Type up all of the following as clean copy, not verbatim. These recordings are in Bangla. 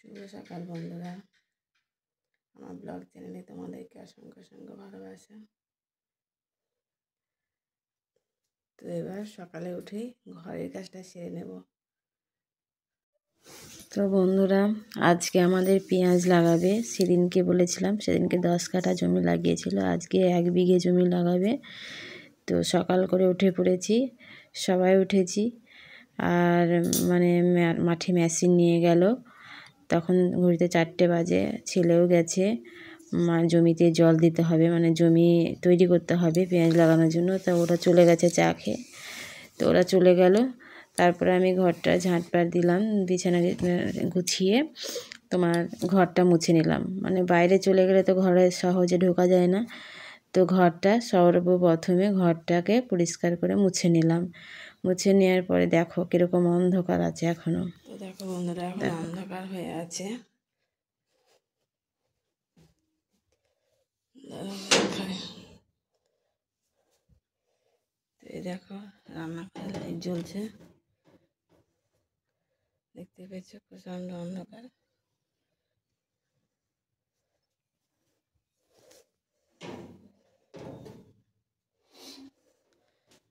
শুভ সকাল বন্ধুরা, আমার ব্লগ চ্যানেলে তোমাদেরকে অসংখ্য অসংখ্য ভালোবাসা। তো এবার সকালে উঠেই ঘরের কাজটা সেরে নেব। তো বন্ধুরা, আজকে আমাদের পেঁয়াজ লাগাবে। সেদিনকে বলেছিলাম, সেদিনকে 10 কাঠা জমি লাগিয়েছিল, আজকে 1 বিঘে জমি লাগাবে। তো সকাল করে উঠে পড়েছি, সবাই উঠেছি। আর মাঠে মেশিন নিয়ে গেল, তখন ঘড়িতে 4টে বাজে। ছেলেও গেছে, জমিতে জল দিতে হবে, জমি তৈরি করতে হবে পেঁয়াজ লাগানোর জন্য। তা ওরা চলে গেছে চা খেয়ে। তো ওরা চলে গেল, তারপরে আমি ঘরটা ঝাঁটপাট দিলাম, বিছানা গুছিয়ে ঘরটা মুছে নিলাম। বাইরে চলে গেলে তো ঘরে সহজে ঢোকা যায় না। তো সর্বপ্রথমে ঘরটাকে পরিষ্কার করে মুছে নিলাম। মুছে নেওয়ার পরে দেখো কীরকম অন্ধকার আছে এখনও। তো দেখো বন্ধুরা, এখন অন্ধকার হয়ে আছে। তো এই দেখো রান্নাঘরে লাইট জ্বলছে, দেখতে পেয়েছ, প্রচণ্ড অন্ধকার।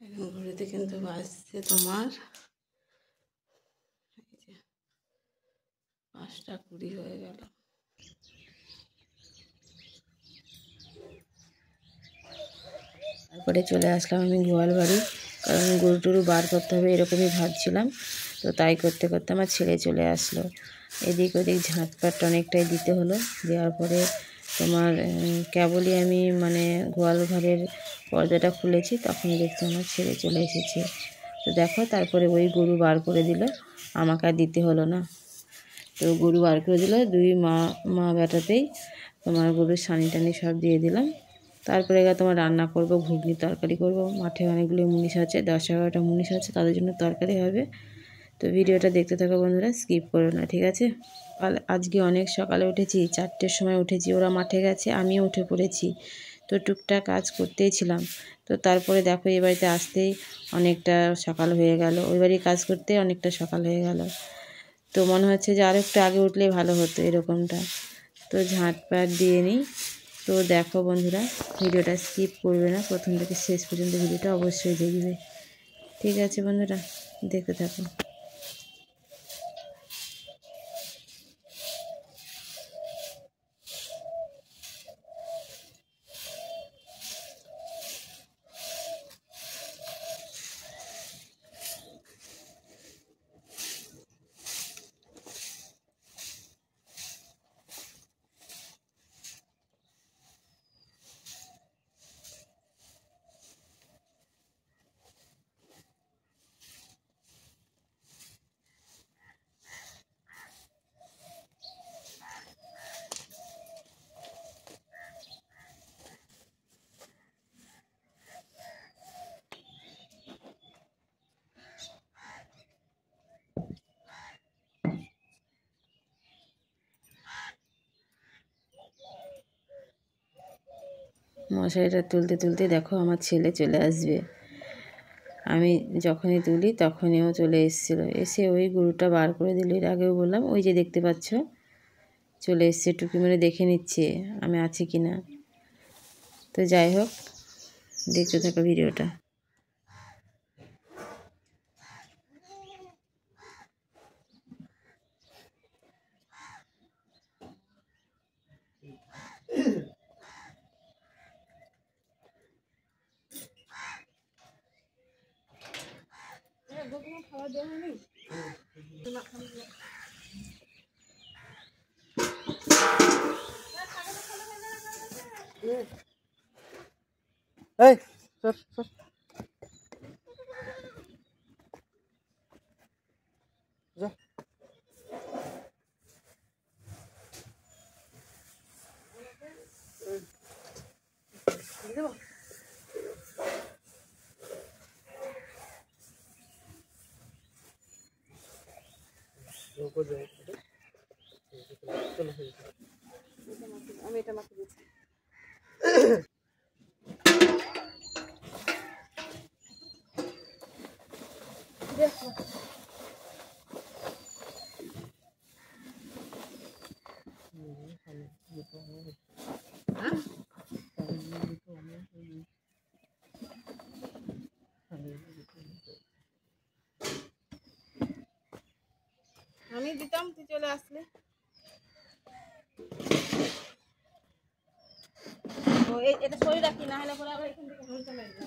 এখন ঘড়িতে কিন্তু বাজছে তোমার 5টা 20 হয়ে গেল। তারপরে চলে আসলাম আমি গোয়াল বাড়ি, কারণ গরু টরু বার করতে হবে এরকমই ভাবছিলাম। তো তাই করতে করতে আমার ছেলে চলে আসলো। এদিক ওদিক ঝাঁটপাট অনেকটাই দিতে হলো। দেওয়ার পরে কেবলই আমি গোয়াল ঘরের পর্দাটা খুলেছি, তখনই দেখছি আমার ছেলে চলে এসেছে। তো দেখো, তারপরে ওই গরু বার করে দিল, আমাকে আর দিতে হলো না। তো গরু বার করে দিল, দুই মা বেটাতেই গরুর সানি টানি সব দিয়ে দিলাম। তারপরে রান্না করব, ঘুগনি তরকারি করব। মাঠে অনেকগুলো মুনিশ আছে, 10-11টা মুনিশ আছে, তাদের জন্য তরকারি হবে। তো ভিডিওটা দেখতে থাকো বন্ধুরা, স্কিপ করো না, ঠিক আছে? আজকে অনেক সকালে উঠেছি, 4টের সময় উঠেছি। ওরা মাঠে গেছে, আমিও উঠে পড়েছি। তো টুকটাক কাজ করতেই ছিলাম। তো তারপরে দেখো, এই বাড়িতে আসতেই অনেকটা সকাল হয়ে গেল, ওই বাড়ি কাজ করতে অনেকটা সকাল হয়ে গেল। তো মনে হচ্ছে যে আরও একটু আগে উঠলেই ভালো হতো এরকমটা। তো ঝাঁটপাট দিয়ে নিই। তো দেখো বন্ধুরা, ভিডিওটা স্কিপ করবে না, প্রথম থেকে শেষ পর্যন্ত ভিডিওটা অবশ্যই দেখবে, ঠিক আছে বন্ধুরা? দেখতে থাকো। মশারিটা তুলতে তুলতে দেখো আমার ছেলে চলে আসবে। আমি যখনই তুলি তখনই ও চলে এসেছিলো, এসে ওই গরুটা বার করে দিল। এর আগেও বললাম, ওই যে দেখতে পাচ্ছ চলে এসছে, টুকি মেরে দেখে নিচ্ছে আমি আছি কি না। তো যাই হোক, দেখতে থাকো ভিডিওটা। খাবার দেওয়া হয়নি। এই সর সর, যা। আমি এটা মাকে দিচ্ছি। দিতাম, তুই চলে আসলি। এটা সরিয়ে রাখি, না হলে পরে আবার এখান থেকে নুন চলে যাবে।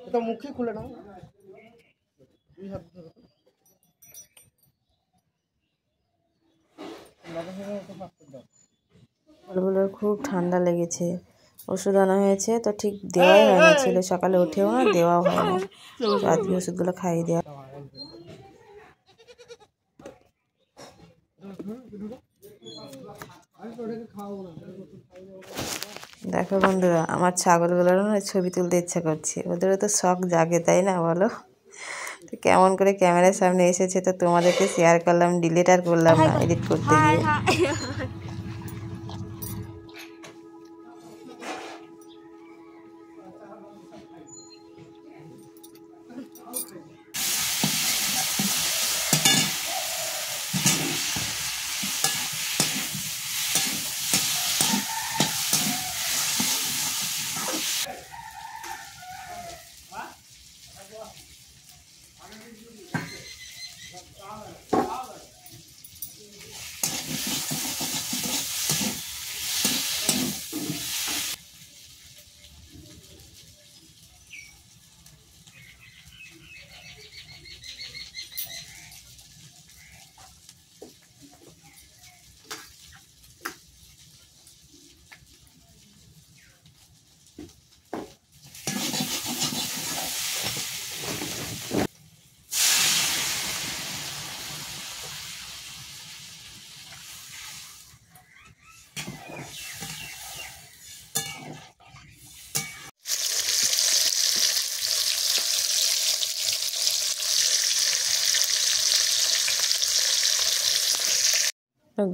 এটা মুখে খুলে নাও। বলগুলোর খুব ঠান্ডা লেগেছে, ওষুধ আনা হয়েছে তো ঠিক দেওয়াই হয় না, ছেলে সকালে ওঠেও না, দেওয়াও হয় না, রাত্রি ওষুধগুলো খাইয়ে দেওয়া। দেখো বন্ধুরা, আমার ছাগলগুলোরও না ছবি তুলতে ইচ্ছা করছে, ওদেরও তো শখ জাগে, তাই না বলো? তো কেমন করে ক্যামেরার সামনে এসেছে তো তোমাদেরকে শেয়ার করলাম, ডিলিট আর করলাম না এডিট করতে গিয়ে।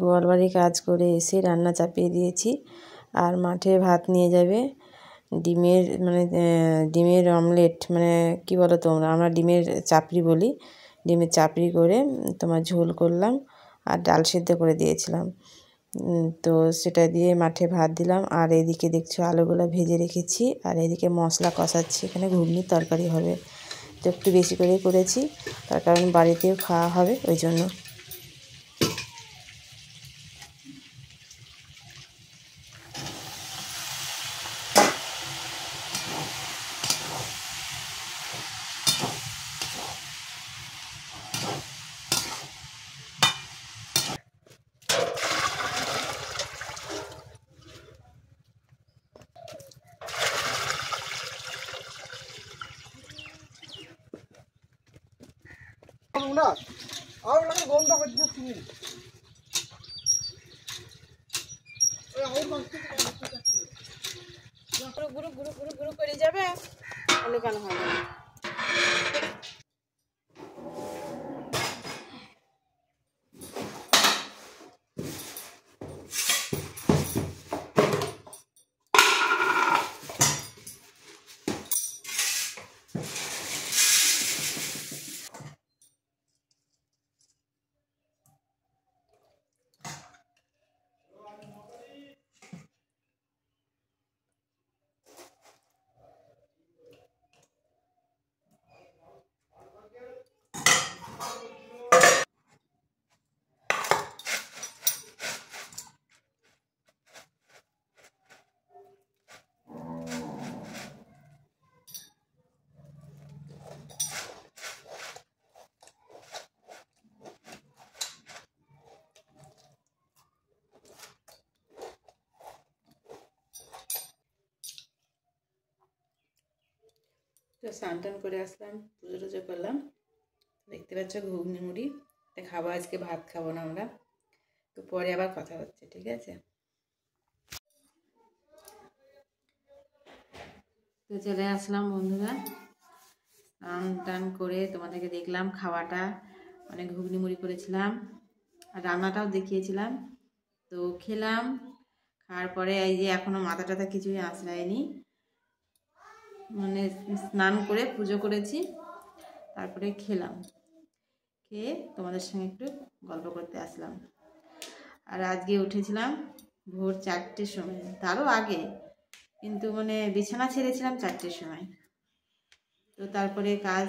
গোয়াল বাড়ি কাজ করে এসে রান্না চাপিয়ে দিয়েছি, আর মাঠে ভাত নিয়ে যাবে, ডিমের অমলেট, মানে কি বলো তোমরা, আমরা ডিমের চাপড়ি বলি, ডিমের চাপড়ি করে তোমার ঝোল করলাম আর ডাল সিদ্ধ করে দিয়েছিলাম। তো সেটা দিয়ে মাঠে ভাত দিলাম, আর এদিকে দেখছো আলুগুলো ভেজে রেখেছি, আর এদিকে মশলা কষাচ্ছি, এখানে ঘুগনির তরকারি হবে, তো একটু বেশি করেই করেছি, তার কারণ বাড়িতেও খাওয়া হবে ওই জন্য। না আর লাগে গন্ধ করছে তুমি গুরু গুরু গুরু গুরু করে যাবে, তাহলে কেন হবে না? তো স্নান টান করে আসলাম, পুজো টুজো করলাম। দেখতে পাচ্ছ ঘুগনি মুড়ি, এটা খাবো আজকে, ভাত খাবো না আমরা। তো পরে আবার কথা হচ্ছে, ঠিক আছে? তো চলে আসলাম বন্ধুরা, স্নান টান করে তোমাদেরকে দেখলাম খাওয়াটা, মানে ঘুগনি মুড়ি করেছিলাম আর রান্নাটাও দেখিয়েছিলাম। তো খেলাম, খাওয়ার পরে এই যে এখনও মাথা টাথা কিছুই আঁচড়ায়নি, মানে স্নান করে পুজো করেছি, তারপরে খেলাম, খেয়ে তোমাদের সঙ্গে একটু গল্প করতে আসলাম। আর আজকে উঠেছিলাম ভোর 4টের সময়, তারও আগে, কিন্তু মানে বিছানা ছেড়েছিলাম 4টের সময়। তো তারপরে কাজ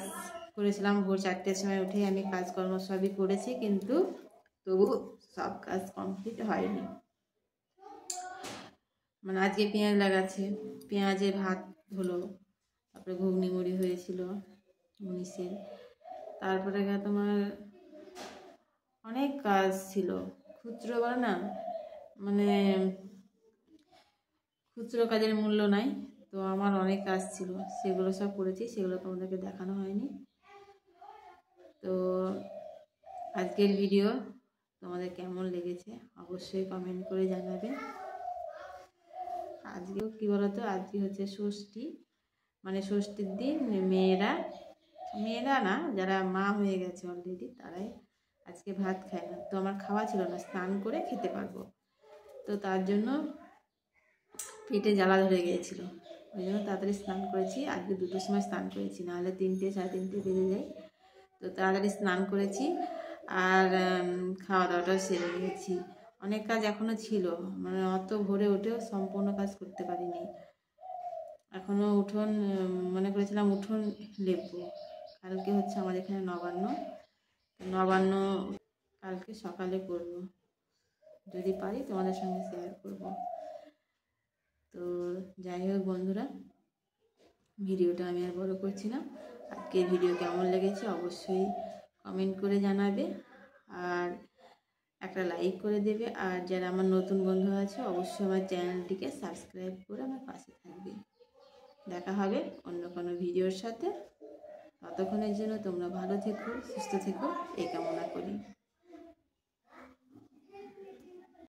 করেছিলাম, ভোর 4টের সময় উঠে আমি কাজকর্ম সবই করেছি, কিন্তু তবু সব কাজ কমপ্লিট হয়নি। মানে আজকে পেঁয়াজ লাগাচ্ছে, পেঁয়াজে ভাত হলো, তারপরে ঘুগনি মুড়ি হয়েছিল মনীষের, তারপরে তোমার অনেক কাজ ছিল, খুচরো বলে না, মানে খুচরো কাজের মূল্য নাই। তো আমার অনেক কাজ ছিল, সেগুলো সব করেছি, সেগুলো তোমাদেরকে দেখানো হয়নি। তো আজকের ভিডিও তোমাদের কেমন লেগেছে অবশ্যই কমেন্ট করে জানাবে। আজকেও কী বলতো, আজকে হচ্ছে ষষ্ঠী, মানে ষষ্ঠীর দিন মেয়েরা না, যারা মা হয়ে গেছে অলরেডি তারাই আজকে ভাত খায় না। তো আমার খাওয়া ছিল না, স্নান করে খেতে পারবো, তো তার জন্য পেটে জ্বালা ধরে গিয়েছিল, ওই জন্য তাড়াতাড়ি স্নান করেছি। আজকে 2টোর সময় স্নান করেছি, নাহলে 3টে 3:30 বেজে যায়। তো তাড়াতাড়ি স্নান করেছি আর খাওয়া দাওয়াটাও সেরে নিয়েছি। অনেক কাজ এখনও ছিল, মানে অত ভোরে উঠেও সম্পূর্ণ কাজ করতে পারিনি। এখনও উঠোন, মনে করেছিলাম উঠোন লেপবো, কালকে হচ্ছে আমাদের এখানে নবান্ন, কালকে সকালে করব, যদি পারি তোমাদের সঙ্গে শেয়ার করব। তো যাই হোক বন্ধুরা, ভিডিওটা আমি আর বড় করছি না। আজকের ভিডিও কেমন লেগেছে অবশ্যই কমেন্ট করে জানাবে, আর একটা লাইক করে দেবে। আর যারা আমার নতুন বন্ধু আছে অবশ্যই আমার চ্যানেলটিকে সাবস্ক্রাইব করে আমার পাশে থাকবে। দেখা হবে অন্য কোনো ভিডিওর সাথে, ততক্ষণের জন্য তোমরা ভালো থেকো, সুস্থ থেকো, এই কামনা করি।